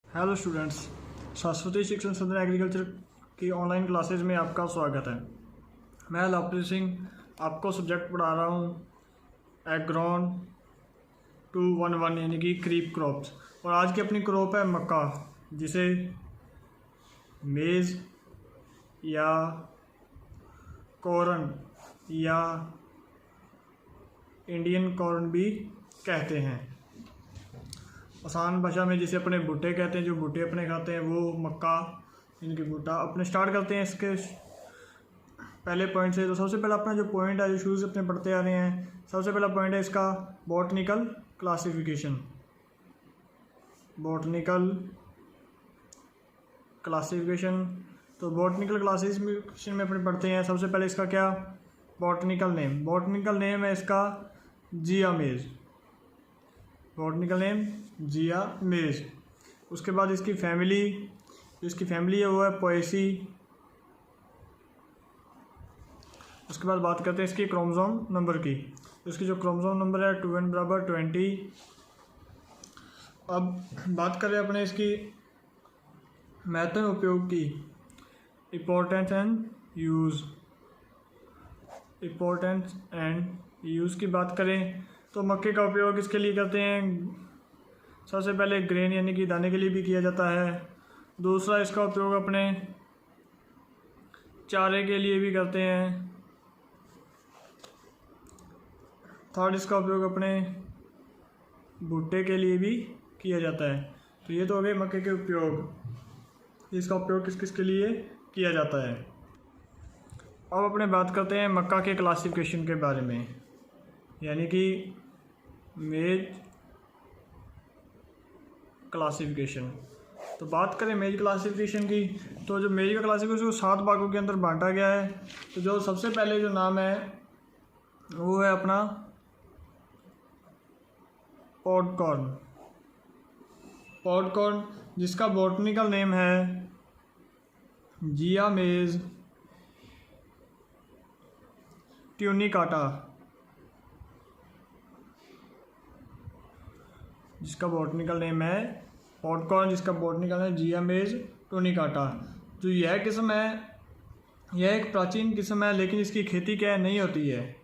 Hello students, Saraswati शिक्षण सदन agriculture की ऑनलाइन क्लासेज में आपका स्वागत है। मैं लवप्रीत सिंह आपको सब्जेक्ट पढ़ा रहा हूँ एग्रॉन 211 यानी कि क्रीप क्रॉप्स। और आज की अपनी क्रॉप है मक्का, जिसे मेज़ या कॉर्न या इंडियन कॉर्न भी कहते हैं। आसान भाषा में जिसे अपने भुट्टे कहते हैं, जो भुट्टे अपने खाते हैं वो मक्का इनकी भुट्टा। अपने स्टार्ट करते हैं इसके पहले पॉइंट से। तो सबसे पहला अपना जो पॉइंट है, जो शुरू से अपने पढ़ते आ रहे हैं, सबसे पहला पॉइंट है इसका बॉटनिकल क्लासिफिकेशन। बॉटनिकल क्लासिफिकेशन, तो बॉटनिकल क्लासिफिकेशन में अपने पढ़ते हैं सबसे पहले इसका क्या बॉटनिकल नेम। बॉटनिकल नेम है इसका जिया मेज। बॉटनिकल नेम जिया मेज। उसके बाद इसकी फैमिली, जो इसकी फैमिली है वो है पोएसी। उसके बाद बात करते हैं इसकी क्रोमोसोम नंबर की। तो इसकी जो क्रोमोसोम नंबर है 2n = 20। अब बात करें अपने इसकी मेथड उपयोग की, importance and use. Importance and use की बात करें तो मक्के का उपयोग इसके लिए करते हैं, सबसे पहले ग्रेन यानी कि दाने के लिए भी किया जाता है। दूसरा इसका उपयोग अपने चारे के लिए भी करते हैं। थर्ड इसका उपयोग अपने भुट्टे के लिए भी किया जाता है। तो ये तो हो गए मक्के के उपयोग, इसका उपयोग किस किस के लिए किया जाता है। अब अपने बात करते हैं मक्का के क्लासिफिकेशन के बारे में, यानी कि मेज क्लासिफिकेशन। तो बात करें मेज क्लासिफिकेशन की, तो जो मेज का क्लासिफिकेशन को 7 भागों के अंदर बांटा गया है। तो जो सबसे पहले जो नाम है वो है अपना पॉडकॉर्न। पॉडकॉर्न जिसका बॉटनिकल नेम है जिया मेज ट्यूनिकाटा। जिसका बॉटनिकल नेम है पॉडकॉर्न, जिसका बॉटनिकल है जिया मेज ट्यूनिकाटा। जो यह किस्म है, यह एक प्राचीन किस्म है, लेकिन इसकी खेती क्या है नहीं होती है।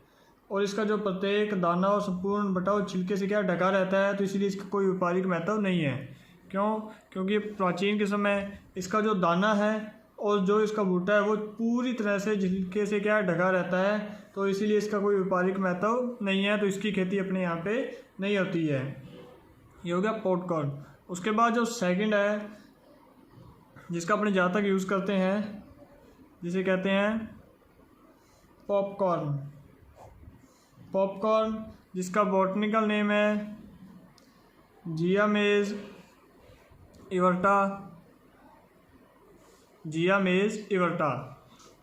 और इसका जो प्रत्येक दाना और संपूर्ण बटाव छिलके से क्या ढका रहता है, तो इसीलिए इसका कोई व्यापारिक महत्व नहीं है। क्यों? क्योंकि ये प्राचीन किस्म है। इसका जो दाना है और जो इसका भुट्टा है वो पूरी तरह से छिलके से क्या ढका रहता है, तो इसीलिए इसका कोई व्यापारिक महत्व नहीं है। तो इसकी खेती अपने यहाँ पे नहीं होती है। ये हो गया पॉडकॉर्न। उसके बाद जो सेकंड है, जिसका अपने जहाँ तक यूज़ करते हैं, जिसे कहते हैं पॉपकॉर्न। पॉपकॉर्न जिसका बॉटनिकल नेम है जिया मेज इवर्टा। जिया मेज इवर्टा।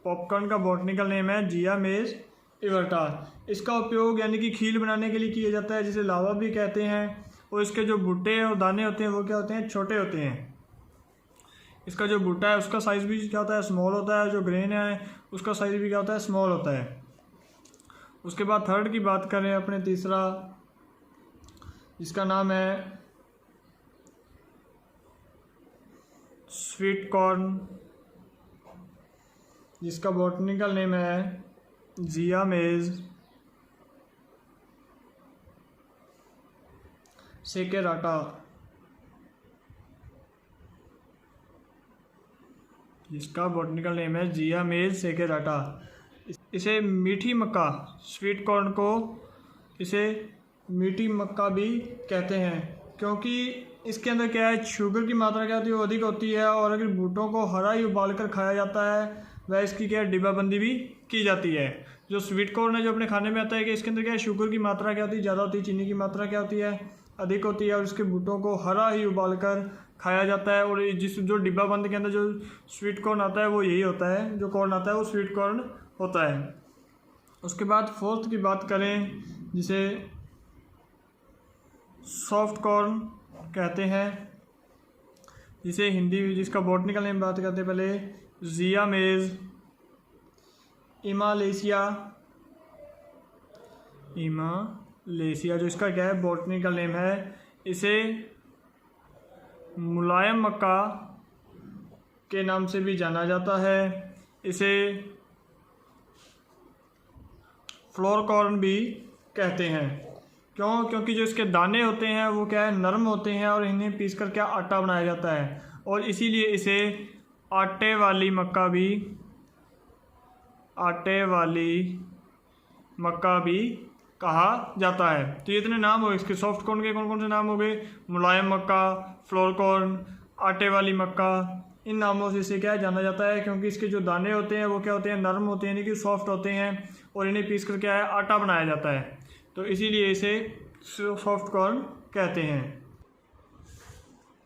पॉपकॉर्न का बॉटनिकल नेम है जिया मेज इवर्टा। इसका उपयोग यानी कि खील बनाने के लिए किया जाता है, जिसे लावा भी कहते हैं। और इसके जो भुट्टे और दाने होते हैं वो क्या होते हैं, छोटे होते हैं। इसका जो भुट्टा है उसका साइज़ भी क्या होता है, स्मॉल होता है। जो ग्रेन है उसका साइज़ भी क्या होता है, स्मॉल होता है। उसके बाद थर्ड की बात करें अपने, तीसरा जिसका नाम है स्वीट कॉर्न, जिसका बॉटनिकल नेम है जिया मेज सेकेराटा। जिसका बॉटनिकल नेम है जिया मेज सेकेराटा। इसे मीठी मक्का, स्वीट कॉर्न को इसे मीठी मक्का भी कहते हैं, क्योंकि इसके अंदर क्या है, शुगर की मात्रा क्या होती है, वो अधिक होती है। और अगर भुट्टों को हरा ही उबाल कर खाया जाता है, वह इसकी क्या डिब्बाबंदी भी की जाती है। जो स्वीट कॉर्न है जो अपने खाने में आता है कि इसके अंदर क्या है, शुगर की मात्रा क्या होती है, ज़्यादा होती है। चीनी की मात्रा क्या होती है, अधिक होती है। और इसके भुट्टों को हरा ही उबाल कर खाया जाता है। और जो डिब्बाबंद के अंदर जो स्वीट कॉर्न आता है वो यही होता है, जो कॉर्न आता है वो स्वीट कॉर्न होता है। उसके बाद फोर्थ की बात करें, जिसे सॉफ्ट कॉर्न कहते हैं, जिसे हिंदी, जिसका बॉटनिकल नेम बात करते हैं पहले जिया मेज इमालेशिया। जो इसका क्या है बॉटनिकल नेम है, इसे मुलायम मक्का के नाम से भी जाना जाता है। इसे फ्लोर कॉर्न भी कहते हैं। क्यों? क्योंकि जो इसके दाने होते हैं वो क्या है, नरम होते हैं और इन्हें पीसकर क्या आटा बनाया जाता है, और इसीलिए इसे आटे वाली मक्का भी कहा जाता है। तो ये इतने नाम हो गए इसके। सॉफ्ट कॉर्न के कौन कौन से नाम हो गए? मुलायम मक्का, फ्लोर कॉर्न, आटे वाली मक्का। इन नामों से इसे क्या जाना जाता है, क्योंकि इसके जो दाने होते हैं वो क्या होते हैं, नरम होते हैं, यानी कि सॉफ्ट होते हैं, और इन्हें पीस कर क्या है, आटा बनाया जाता है। तो इसीलिए इसे सॉफ्ट कॉर्न कहते हैं।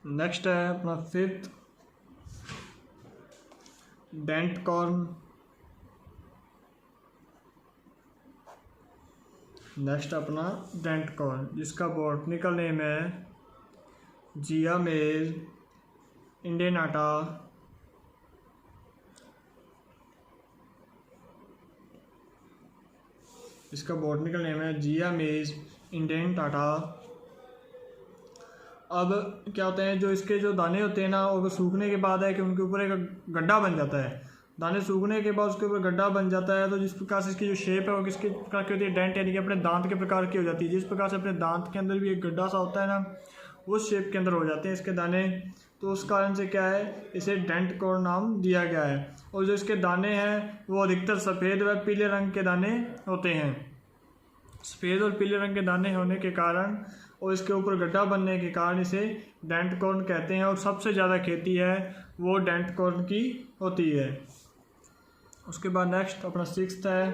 नेक्स्ट है अपना 5th डेंट कॉर्न। नेक्स्ट अपना डेंट कॉर्न, जिसका बॉटनिकल नेम है जिया मेज इंडेनाटा। इसका बॉटनिकल नेम है जिया मेज इंडेनाटा। अब क्या होते हैं, जो इसके जो दाने होते हैं ना, वो सूखने के बाद है कि उनके ऊपर एक गड्ढा बन जाता है। दाने सूखने के बाद उसके ऊपर गड्ढा बन जाता है। तो जिस प्रकार से इसकी जो शेप है वो किसके प्रकार की होती है, डेंट, यानी कि अपने दांत के प्रकार की हो जाती है। जिस प्रकार से अपने दांत के अंदर भी एक गड्ढा सा होता है ना, उस शेप के अंदर हो जाते हैं इसके दाने। तो उस कारण से क्या है, इसे डेंट कॉर्न नाम दिया गया है। और जो इसके दाने हैं वो अधिकतर सफ़ेद व पीले रंग के दाने होते हैं। सफ़ेद और पीले रंग के दाने होने के कारण और इसके ऊपर गड्ढा बनने के कारण इसे डेंट कॉर्न कहते हैं। और सबसे ज़्यादा खेती है वो डेंट कॉर्न की होती है। उसके बाद नेक्स्ट अपना 6th है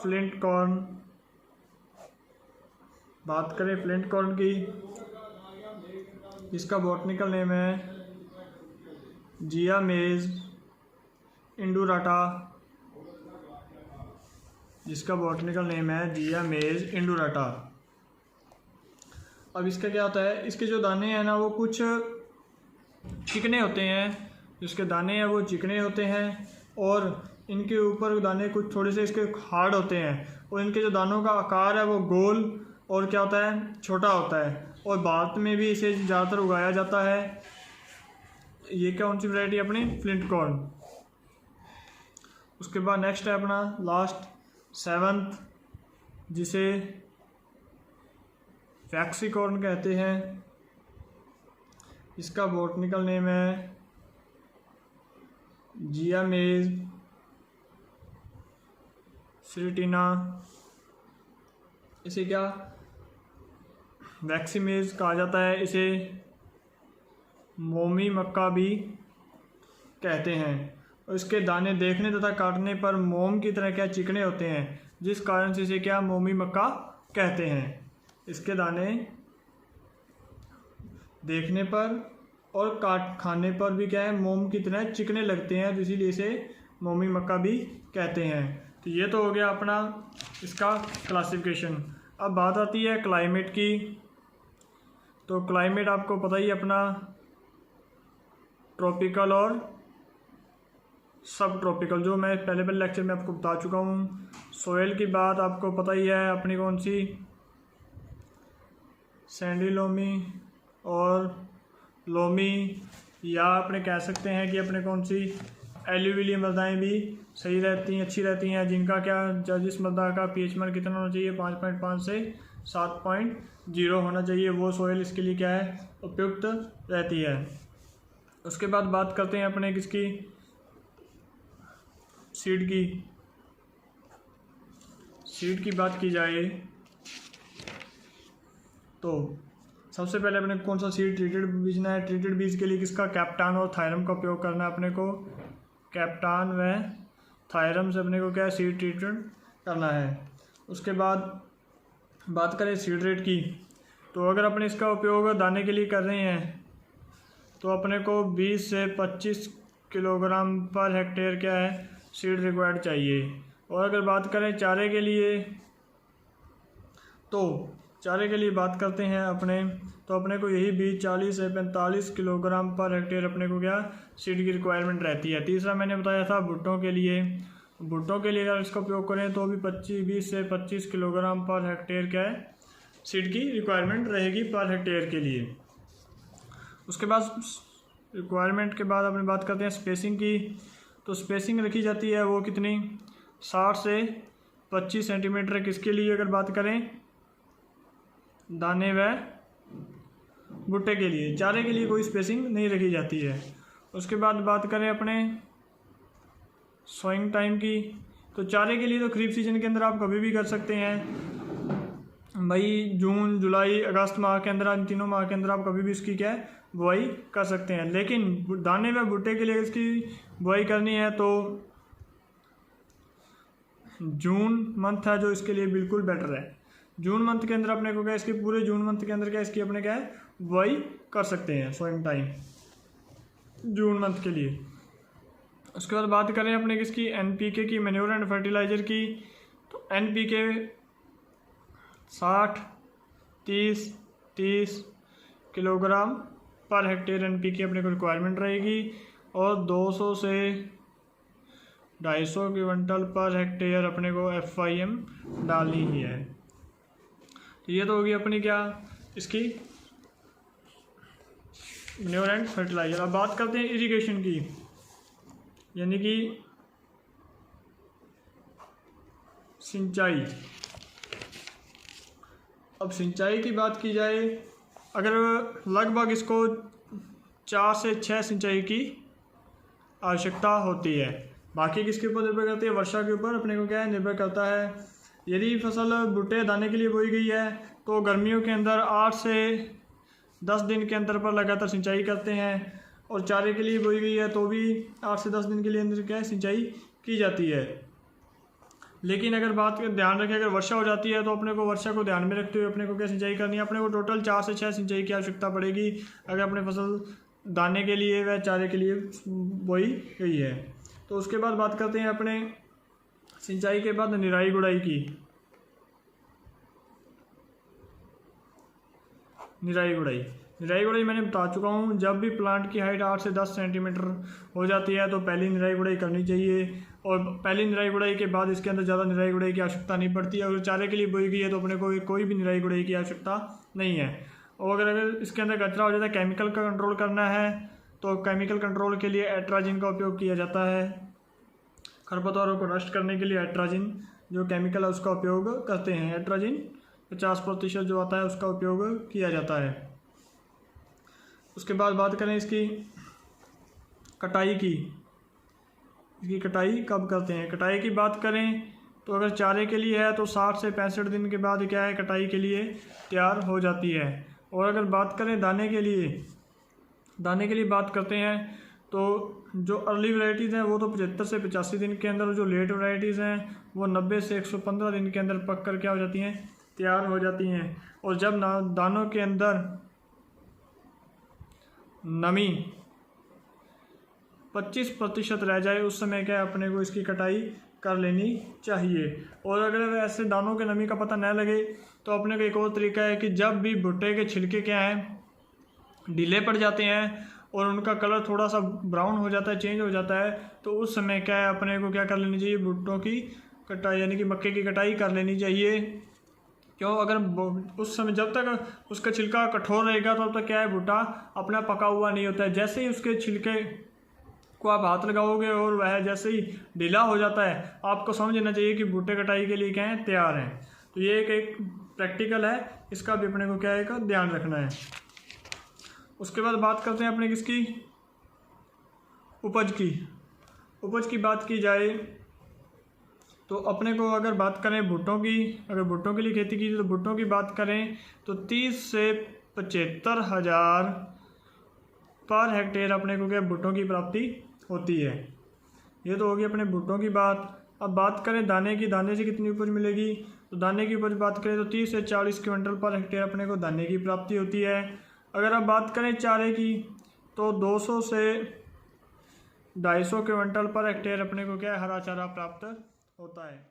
फ्लिंट कॉर्न। बात करें फ्लिंट कॉर्न की, इसका बॉटनिकल नेम है जिया मेज इंडुराटा। जिसका बॉटनिकल नेम है जिया मेज इंडुराटा। अब इसका क्या होता है, इसके जो दाने हैं ना वो कुछ चिकने होते हैं। जिसके दाने हैं वो चिकने होते हैं, और इनके ऊपर दाने कुछ थोड़े से इसके हार्ड होते हैं। और इनके जो दानों का आकार है वो गोल और क्या होता है, छोटा होता है। और भारत में भी इसे ज़्यादातर उगाया जाता है। ये कौन सी वैरायटी अपनी, फ्लिंट कॉर्न। उसके बाद नेक्स्ट है अपना लास्ट 7th, जिसे फैक्सी कॉर्न कहते हैं। इसका बॉटनिकल नेम है जिया मेज सिरिटीना। इसे क्या वैक्सी मेज कहा जाता है। इसे मोमी मक्का भी कहते हैं। और इसके दाने देखने तथा काटने पर मोम की तरह क्या चिकने होते हैं, जिस कारण से इसे क्या मोमी मक्का कहते हैं। इसके दाने देखने पर और खाने पर भी क्या है, मोम की तरह चिकने लगते हैं, तो इसीलिए इसे मोमी मक्का भी कहते हैं। तो ये तो हो गया अपना इसका क्लासिफिकेशन। अब बात आती है क्लाइमेट की। तो क्लाइमेट आपको पता ही अपना ट्रॉपिकल और सब ट्रॉपिकल, जो मैं पहले लेक्चर में आपको बता चुका हूँ। सोयल की बात आपको पता ही है अपनी कौन सी, सैंडी लोमी और लोमी, या अपने कह सकते हैं कि अपने कौन सी एल्यूविली मृदाएँ भी सही रहती हैं, अच्छी रहती हैं, जिनका क्या जिस मृदा का pH मान कितना होना चाहिए, 5.5 से 7.0 होना चाहिए। वो सोयल इसके लिए क्या है, उपयुक्त रहती है। उसके बाद बात करते हैं अपने किसकी, सीड की। सीड की बात की जाए तो सबसे पहले अपने कौन सा सीड ट्रीटेड बीजना है। ट्रीटेड बीज के लिए किसका, कैप्टान और थायरम का उपयोग करना है अपने को। कैप्टान व थायरम से अपने को क्या सीड ट्रीटेड करना है। उसके बाद बात करें सीड रेट की, तो अगर अपने इसका उपयोग दाने के लिए कर रहे हैं तो अपने को 20 से 25 किलोग्राम पर हेक्टेयर क्या है सीड रिक्वायर्ड चाहिए। और अगर बात करें चारे के लिए, तो चारे के लिए बात करते हैं अपने, तो अपने को यही 20 40 से 45 किलोग्राम पर हेक्टेयर अपने को क्या सीड की रिक्वायरमेंट रहती है। तीसरा मैंने बताया था भुट्टों के लिए। भुट्टों के लिए अगर इसका उपयोग करें तो भी 20 से 25 किलोग्राम पर हेक्टेयर क्या है सीड की रिक्वायरमेंट रहेगी पर हेक्टेयर के लिए। उसके बाद रिक्वायरमेंट के बाद अपनी बात करते हैं स्पेसिंग की। तो स्पेसिंग रखी जाती है वो कितनी, 60 से 25 सेंटीमीटर। किसके लिए अगर बात करें, दाने व भुट्टे के लिए। चारे के लिए कोई स्पेसिंग नहीं रखी जाती है। उसके बाद बात करें अपने सोइंग टाइम की। तो चारे के लिए तो खरीफ सीजन के अंदर आप कभी भी कर सकते हैं, मई, जून, जुलाई, अगस्त माह के अंदर, इन तीनों माह के अंदर आप कभी भी इसकी क्या है बुआई कर सकते हैं। लेकिन दाने व भुट्टे के लिए इसकी बुआई करनी है तो जून मंथ है जो इसके लिए बिल्कुल बेटर है। जून मंथ के अंदर अपने को क्या इसकी पूरे जून मंथ के अंदर क्या इसकी अपने क्या है बुआई कर सकते हैं सोइंग टाइम जून मंथ के लिए। उसके बाद बात करें अपने किसकी, एनपीके की, मैन्योर एंड फर्टिलाइज़र की। तो NPK 60, 30 kilogram per hectare NPK अपने को रिक्वायरमेंट रहेगी और 200 से 250 क्विंटल पर हेक्टेयर अपने को FIM डालनी ही है। तो ये तो होगी अपनी क्या इसकी मैन्योर एंड फर्टिलाइज़र। अब बात करते हैं इरिगेशन की, यानी कि सिंचाई। अब सिंचाई की बात की जाए, अगर लगभग इसको 4 से 6 सिंचाई की आवश्यकता होती है। बाकी किसके ऊपर निर्भर करती है, वर्षा के ऊपर अपने को क्या है निर्भर करता है। यदि फसल भुट्टे दाने के लिए बोई गई है तो गर्मियों के अंदर 8 से 10 दिन के अंतर पर लगातार सिंचाई करते हैं, और चारे के लिए बोई गई है तो भी 8 से 10 दिन के लिए अंदर क्या है सिंचाई की जाती है। लेकिन अगर बात ध्यान रखें, अगर वर्षा हो जाती है तो अपने को वर्षा को ध्यान में रखते हुए अपने को क्या सिंचाई करनी है, अपने को टोटल 4 से 6 सिंचाई की आवश्यकता पड़ेगी अगर अपने फसल दाने के लिए व चारे के लिए बोई गई है। तो उसके बाद बात करते हैं अपने सिंचाई के बाद निराई गुड़ाई की। निराई गुड़ाई मैंने बता चुका हूँ। जब भी प्लांट की हाइट 8 से 10 सेंटीमीटर हो जाती है तो पहली निराई गुड़ाई करनी चाहिए, और पहली निराई गुड़ाई के बाद इसके अंदर ज़्यादा निराई गुड़ाई की आवश्यकता नहीं पड़ती। अगर चारे के लिए बोई गई है तो अपने को कोई भी निराई गुड़ाई की आवश्यकता नहीं है। और अगर इसके अंदर कचरा हो जाता है, केमिकल का कंट्रोल करना है तो केमिकल कंट्रोल के लिए एट्राजिन का उपयोग किया जाता है। खरपतवारों को नष्ट करने के लिए एट्राजिन जो केमिकल है उसका उपयोग करते हैं। एट्राजिन 50% जो आता है उसका उपयोग किया जाता है। उसके बाद बात करें इसकी कटाई की। इसकी कटाई कब करते हैं, कटाई की बात करें तो अगर चारे के लिए है तो 60 से 65 दिन के बाद क्या है कटाई के लिए तैयार हो जाती है। और अगर बात करें दाने के लिए बात करते हैं तो जो अर्ली वैरायटीज़ हैं वो तो 75 से 85 दिन के अंदर, जो लेट वैरायटीज़ हैं वो 90 से 115 दिन के अंदर पक कर क्या हो जाती हैं तैयार हो जाती हैं। और जब दानों के अंदर नमी 25% रह जाए उस समय क्या अपने को इसकी कटाई कर लेनी चाहिए। और अगर ऐसे दानों के नमी का पता न लगे तो अपने को एक और तरीका है कि जब भी भुट्टे के छिलके क्या हैं ढीले पड़ जाते हैं और उनका कलर थोड़ा सा ब्राउन हो जाता है, चेंज हो जाता है, तो उस समय क्या है अपने को क्या कर लेनी चाहिए, भुट्टों की कटाई यानी कि मक्के की कटाई कर लेनी चाहिए। क्यों, अगर उस समय जब तक उसका छिलका कठोर रहेगा तो तब तक क्या है भुट्टा अपना पका हुआ नहीं होता है। जैसे ही उसके छिलके को आप हाथ लगाओगे और वह जैसे ही ढीला हो जाता है आपको समझ लेना चाहिए कि भुट्टे कटाई के लिए क्या है तैयार हैं। तो ये एक प्रैक्टिकल है, इसका भी अपने को क्या है का ध्यान रखना है। उसके बाद बात करते हैं अपने किसकी, उपज की बात की जाए तो अपने को अगर बात करें भुट्टों की, अगर भुट्टों के लिए खेती की तो भुट्टों की बात करें तो 30 से 75 हज़ार पर हेक्टेयर अपने को क्या भुट्टों की प्राप्ति होती है। ये तो होगी अपने भुट्टों की बात। अब बात करें दाने की, दाने से कितनी उपज मिलेगी, तो दाने की उपज बात करें तो 30 से 40 क्विंटल पर हेक्टेयर अपने को दाने की प्राप्ति होती है। अगर आप बात करें चारे की तो 200 से 250 क्विंटल पर हेक्टेयर अपने को क्या है हरा चारा प्राप्त होता है।